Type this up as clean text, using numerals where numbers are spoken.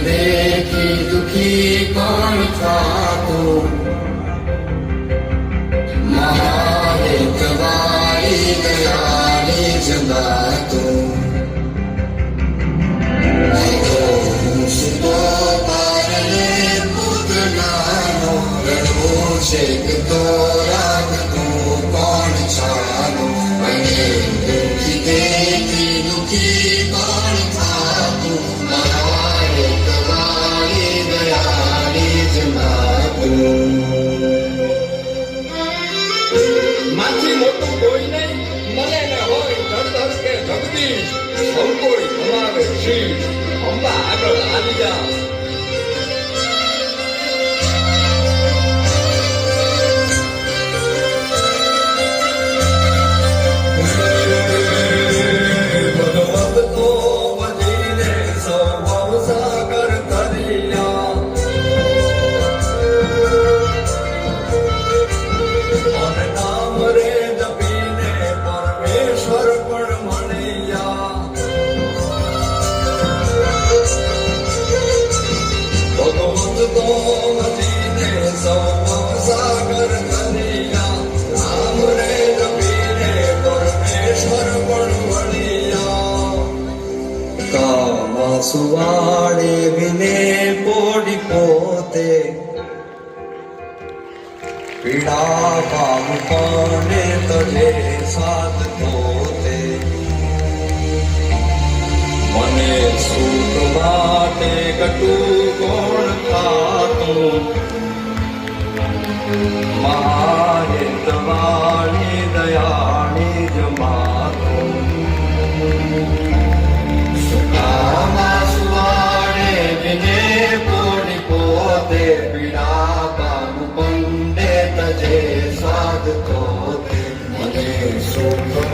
देखी दुखी कौन था तू महादेवारी दयाली जगा तू सुतो पारने पुतलानो रड़ो छेक तो राग तू कौन छानो बने दुखी देखी दुखी कौन था तू महादेवारी दयाली जगा तू માથી મોટું કોઈ નહીં મને ન હોય ધરધર કે જગદીશ સૌ કોઈ તમારે શીશ અંબા આગળ આવી જા ભગવત તો વધીને સૌ ભવસાગર તરિયા રે જપીને પરમેશ્વર પણ મળ્યા ભગવત તો વધીને સૌ સાગર કર્યા રામ રે જપીને પરમેશ્વર પણ મળ્યા કામા સુવાડે વિને પોડી પોતે પીડા પામ પાને તજે સાથ પોતે મને સુખ માટે કટુ કોણ ખાતું મહાહેતવાળી દયાળી જમાતું સુખામાં સુવાડે વિને પોડી પોતે પીડા પામ જે સાધતો મને સુખ